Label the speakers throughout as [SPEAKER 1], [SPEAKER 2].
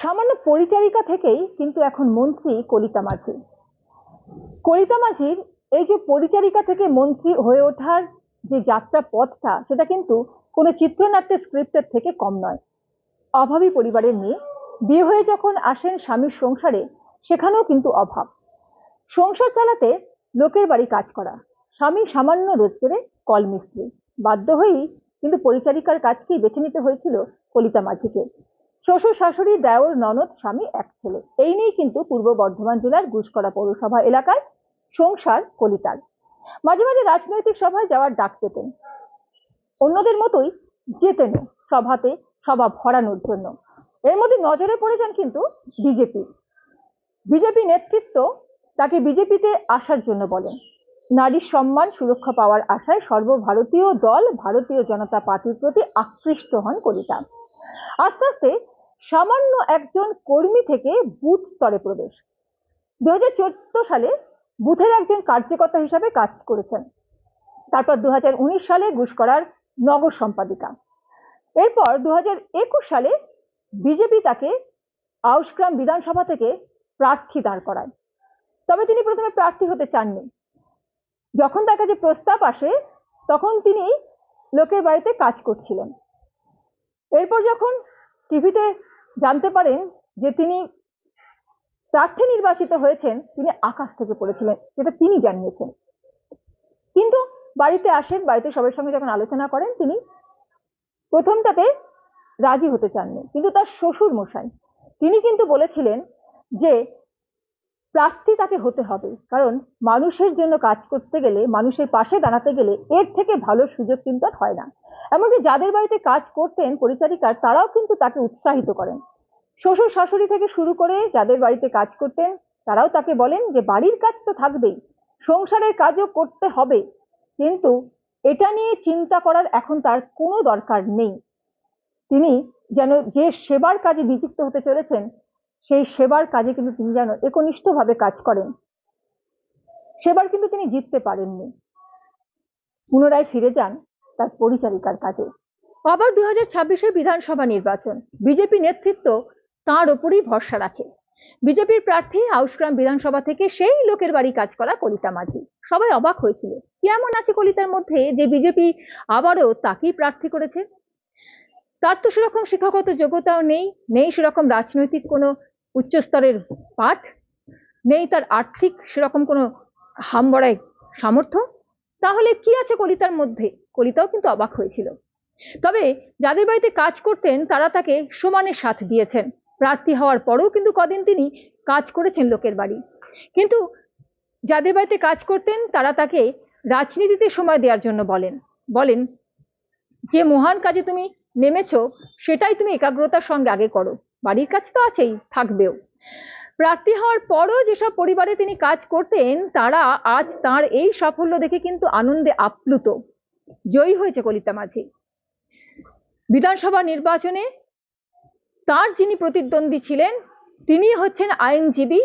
[SPEAKER 1] সামান্য পরিচারিকা থেকেই কিন্তু এখন মন্ত্রী কলিতা মাঝি। কলিতা মাঝির এই যে পরিচারিকা থেকে মন্ত্রী হয়ে ওঠার যে যাত্রা পথটা, সেটা কিন্তু কোনো চিত্রনাট্যের স্ক্রিপ্টের থেকে কম নয়। অভাবী পরিবারের মেয়ে, বিয়ে হয়ে যখন আসেন স্বামীর সংসারে, সেখানেও কিন্তু অভাব। সংসার চালাতে লোকের বাড়ি কাজ করা, স্বামী সামান্য রোজগারে কল মিস্ত্রি, বাধ্য হয়েই কিন্তু পরিচারিকার কাজকেই বেছে নিতে হয়েছিল কলিতা মাঝিকে। শ্বশুর শাশুড়ি, দেওর, ননদ, স্বামী, এক ছেলে, এই নিয়েই কিন্তু পূর্ব বর্ধমান জেলার গুসকরা পৌরসভা এলাকায় সংসার কলিতার। মাঝে মাঝে রাজনৈতিক সভায় যাওয়ার ডাক পেতেন, অন্যদের মতোই যেতেনও সভাতে, সভা ভরানোর জন্য। এর মধ্যে নজরে পড়ে যান কিন্তু বিজেপি নেতৃত্ব তাকে বিজেপিতে আসার জন্য বলেন। নারীর সম্মান সুরক্ষা পাওয়ার আশায় সর্বভারতীয় দল ভারতীয় জনতা পার্টির প্রতি আকৃষ্ট হন কলিতা। আস্তে আস্তে সামান্য একজন কর্মী থেকে বুথ স্তরে প্রবেশ। 2014 সালে বুথের একজন কার্যকর্তা হিসাবে কাজ করেছেন। তারপর 2019 সালে গুসকরার নগর সম্পাদিকা। এরপর 2021 সালে বিজেপি তাকে আউশগ্রাম বিধানসভা থেকে প্রার্থী দাঁড় করায়। তবে তিনি প্রথমে প্রার্থী হতে চাননি। যখন তার কাছে প্রস্তাব আসে, তখন তিনি লোকের বাড়িতে কাজ করছিলেন। এরপর যখন টিভিতে জানতে পারেন যে তিনি প্রার্থী নির্বাচিত হয়েছেন, তিনি আকাশ থেকে পড়েছিলেন, যেটা তিনি জানিয়েছেন। কিন্তু বাড়িতে আসেন, বাড়িতে সবার সঙ্গে যখন আলোচনা করেন, তিনি প্রথমটাতে রাজি হতে চাননি। কিন্তু তার শ্বশুর মশাই তিনি কিন্তু বলেছিলেন যে প্রার্থী তাকে হতে হবে, কারণ মানুষের জন্য কাজ করতে গেলে, মানুষের পাশে দাঁড়াতে গেলে এর থেকে ভালো সুযোগ কিন্তু আর হয় না। এমনকি যাদের বাড়িতে কাজ করতেন পরিচারিকার, তারাও কিন্তু তাকে উৎসাহিত করেন। শ্বশুর শাশুড়ি থেকে শুরু করে যাদের বাড়িতে কাজ করতেন, তারাও তাকে বলেন যে বাড়ির কাজ তো থাকবেই, সংসারের কাজও করতে হবে, কিন্তু এটা নিয়ে চিন্তা করার এখন তার কোনো দরকার নেই। তিনি যেন যে সেবার কাজে নিযুক্ত হতে চলেছেন, সেই সেবার কাজে কিন্তু তিনি যেন একনিষ্ঠভাবে কাজ করেন। সেবার কিন্তু তিনি জিততে পারেননি, পুনরায় ফিরে যান তার পরিচারিকার কাজে। আবার 2026-এর বিধানসভা নির্বাচন, বিজেপি নেতৃত্ব তাঁর ওপরই ভরসা রাখে। বিজেপির প্রার্থী আউশগ্রাম বিধানসভা থেকে সেই লোকের বাড়ি কাজ করা কলিতা মাঝি। সবাই অবাক হয়েছিল, কি এমন আছে কলিতার মধ্যে যে বিজেপি আবারও তাকেই প্রার্থী করেছে। তার তো সেরকম শিক্ষাগত যোগ্যতাও নেই সেরকম রাজনৈতিক কোনো উচ্চস্তরের পাঠ, নেই তার আর্থিক সেরকম কোনো হামবড়াই সামর্থ্য। তাহলে কি আছে কলিতার মধ্যে? কলিতাও কিন্তু অবাক হয়েছিল। তবে যাদের বাড়িতে কাজ করতেন তারা তাকে সমানে সাথ দিয়েছেন। প্রার্থী হওয়ার পরেও কিন্তু কদিন তিনি কাজ করেছেন লোকের বাড়ি। কিন্তু যাদের বাড়িতে কাজ করতেন তারা তাকে রাজনীতিতে সময় দেওয়ার জন্য বলেন যে মহান কাজে তুমি নেমেছো, সেটাই তুমি একাগ্রতার সঙ্গে আগে করো, বাড়ির কাজ তো আছেই, থাকবেও। প্রার্থী হওয়ার পরও যেসব পরিবারে তিনি কাজ করতেন, তারা আজ তার এই সাফল্য দেখে কিন্তু আনন্দে আপ্লুত। জয়ী হয়েছে কলিতা মাঝি। বিধানসভা নির্বাচনে তার যিনি প্রতিদ্বন্দ্বী ছিলেন, তিনি হচ্ছেন আইনজীবী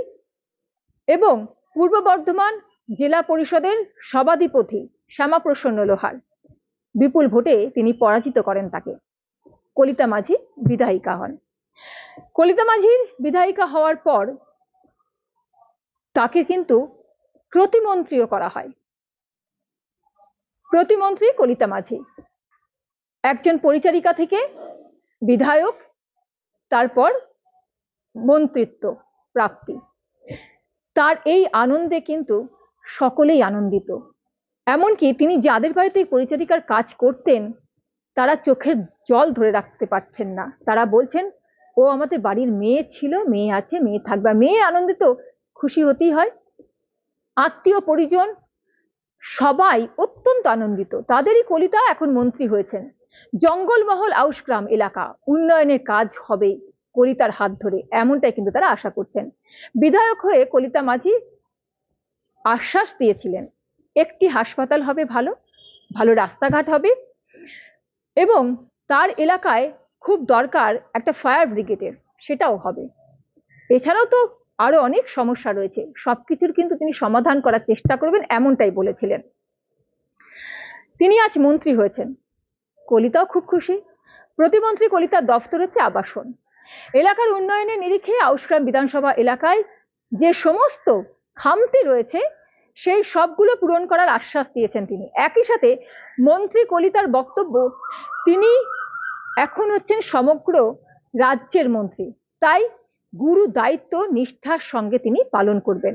[SPEAKER 1] এবং পূর্ব বর্ধমান জেলা পরিষদের সভাধিপতি শ্যামাপ্রসন্ন লোহার। বিপুল ভোটে তিনি পরাজিত করেন তাকে। কলিতা মাঝি বিধায়িকা হন। কলিতা মাঝির বিধায়িকা হওয়ার পর তাকে কিন্তু প্রতিমন্ত্রীও করা হয়। প্রতিমন্ত্রী কলিতা মাঝি, একজন পরিচারিকা থেকে বিধায়ক, তারপর মন্ত্রিত্ব প্রাপ্তি। তার এই আনন্দে কিন্তু সকলেই আনন্দিত। এমনকি তিনি যাদের বাড়িতে পরিচারিকার কাজ করতেন, তারা চোখের জল ধরে রাখতে পারছেন না। তারা বলছেন, ও আমাদের বাড়ির মেয়ে ছিল, মেয়ে আছে, মেয়ে থাকবে। মেয়ে আনন্দিত, খুশি হতেই হয়। আত্মীয় পরিজন সবাই অত্যন্ত আনন্দিত। তাদেরই কলিতা এখন মন্ত্রী হয়েছেন। জঙ্গলমহল আউশগ্রাম এলাকা উন্নয়নের কাজ হবে কলিতার হাত ধরে, এমনটাই কিন্তু তারা আশা করছেন। বিধায়ক হয়ে কলিতা মাঝি আশ্বাস দিয়েছিলেন, একটি হাসপাতাল হবে, ভালো ভালো রাস্তাঘাট হবে, এবং তার এলাকায় খুব দরকার একটা ফায়ার ব্রিগেডের, সেটাও হবে। এছাড়াও তো আরো অনেক সমস্যা রয়েছে, সবকিছুর কিন্তু তিনি সমাধান করার চেষ্টা করবেন, এমনটাই বলেছিলেন। তিনি আজ মন্ত্রী হয়েছেন, কলিতাও খুব খুশি। প্রতিমন্ত্রী কলিতার দফতর হচ্ছে আবাসন। এলাকার উন্নয়নের নিরিখে আউশগ্রাম বিধানসভা এলাকায় যে সমস্ত খামতি রয়েছে সেই সবগুলো পূরণ করার আশ্বাস দিয়েছেন তিনি। একই সাথে মন্ত্রী কলিতার বক্তব্য, তিনি এখন হচ্ছেন সমগ্র রাজ্যের মন্ত্রী, তাই গুরু দায়িত্ব নিষ্ঠার সঙ্গে তিনি পালন করবেন।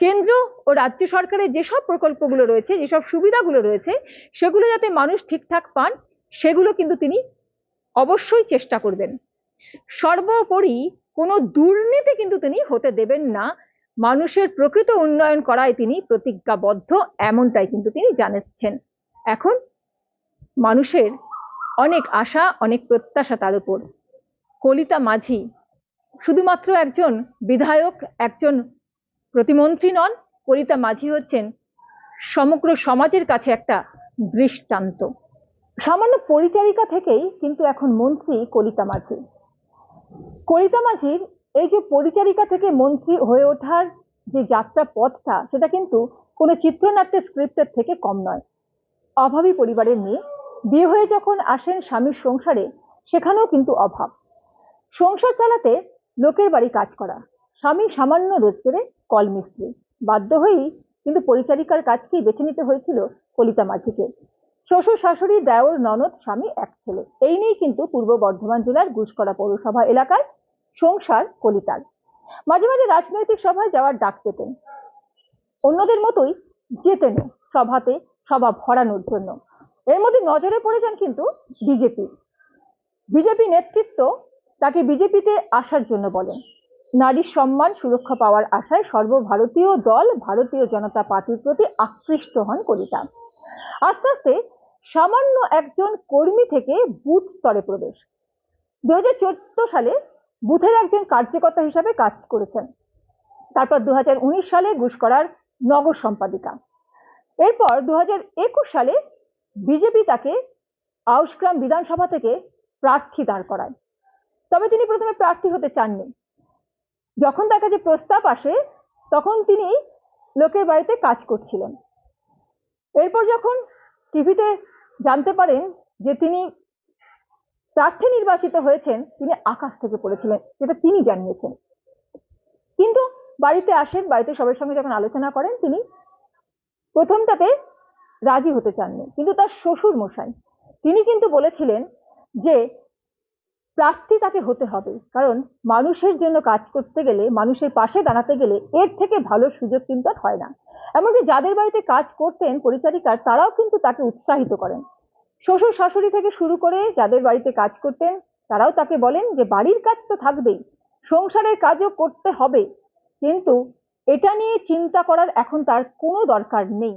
[SPEAKER 1] কেন্দ্র ও রাজ্য সরকারের যেসব প্রকল্পগুলো রয়েছে, যেসব সুবিধাগুলো রয়েছে, সেগুলো যাতে মানুষ ঠিকঠাক পান সেগুলো কিন্তু তিনি অবশ্যই চেষ্টা করবেন। সর্বোপরি কোনো দুর্নীতি কিন্তু তিনি হতে দেবেন না। মানুষের প্রকৃত উন্নয়ন করায় তিনি প্রতিজ্ঞাবদ্ধ, এমনটাই কিন্তু তিনি জানাচ্ছেন। এখন মানুষের অনেক আশা, অনেক প্রত্যাশা তার উপর। কলিতা মাঝি শুধুমাত্র একজন বিধায়ক, একজন প্রতিমন্ত্রী নন, কলিতা মাঝি হচ্ছেন সমগ্র সমাজের কাছে একটা দৃষ্টান্ত। সামান্য পরিচারিকা থেকেই কিন্তু এখন মন্ত্রী কলিতা মাঝি। কলিতা মাঝির এই যে পরিচারিকা থেকে মন্ত্রী হয়ে ওঠার যে যাত্রা পথটা, সেটা কিন্তু কোনো চিত্রনাট্যের স্ক্রিপ্টের থেকে কম নয়। অভাবী পরিবারের মেয়ে, বিয়ে হয়ে যখন আসেন স্বামীর সংসারে, সেখানেও কিন্তু অভাব। সংসার চালাতে লোকের বাড়ি কাজ করা, স্বামী সামান্য রোজগারে কল মিস্ত্রি, বাধ্য হয়েই কিন্তু পরিচারিকার কাজকেই বেছে নিতে হয়েছিল কলিতা মাঝিকে। শ্বশুর শাশুড়ি, দেওর, ননদ, স্বামী, এক ছেলে, এই নিয়েই কিন্তু পূর্ব বর্ধমান জেলার গুসকরা পৌরসভা এলাকায় সংসার কলিতার। মাঝে মাঝে রাজনৈতিক সভায় যাওয়ার ডাক পেতেন, অন্যদের মতোই যেতেনও সভাতে, সভা ভরানোর জন্য। এর মধ্যে নজরে পড়ে যান কিন্তু বিজেপি নেতৃত্ব তাকে বিজেপিতে আসার জন্য বলেন। নারীর সম্মান সুরক্ষা পাওয়ার আশায় সর্বভারতীয় দল ভারতীয় জনতা পার্টির প্রতি আকৃষ্ট হন কলিতা। আস্তে আস্তে সামান্য একজন কর্মী থেকে বুথ স্তরে প্রবেশ। 2014 সালে বুথের একজন কার্যকর্তা হিসাবে কাজ করেছেন। তারপর 2019 সালে গুসকরার নগর সম্পাদিকা। এরপর 2021 সালে বিজেপি তাকে আউশগ্রাম বিধানসভা থেকে প্রার্থী দাঁড় করায়। তবে তিনি প্রথমে প্রার্থী হতে চাননি। যখন তার কাছে প্রস্তাব আসে, তখন তিনি লোকের বাড়িতে কাজ করছিলেন। এরপর যখন টিভিতে জানতে পারেন যে তিনি প্রার্থী নির্বাচিত হয়েছেন, তিনি আকাশ থেকে পড়েছিলেন, যেটা তিনি জানিয়েছেন। কিন্তু বাড়িতে আসেন, বাড়িতে সবার সঙ্গে যখন আলোচনা করেন, তিনি প্রথমটাতে রাজি হতে চাননি। কিন্তু তার শ্বশুর মশাই, তিনি কিন্তু বলেছিলেন যে প্রার্থী তাকে হতে হবে, কারণ মানুষের জন্য কাজ করতে গেলে, মানুষের পাশে দাঁড়াতে গেলে এর থেকে ভালো সুযোগ কিন্তু আর হয় না। এমনকি যাদের বাড়িতে কাজ করতেন পরিচারিকার, তারাও কিন্তু তাকে উৎসাহিত করেন। শ্বশুর শাশুড়ি থেকে শুরু করে যাদের বাড়িতে কাজ করতেন, তারাও তাকে বলেন যে বাড়ির কাজ তো থাকবেই, সংসারের কাজও করতে হবে, কিন্তু এটা নিয়ে চিন্তা করার এখন তার কোনো দরকার নেই।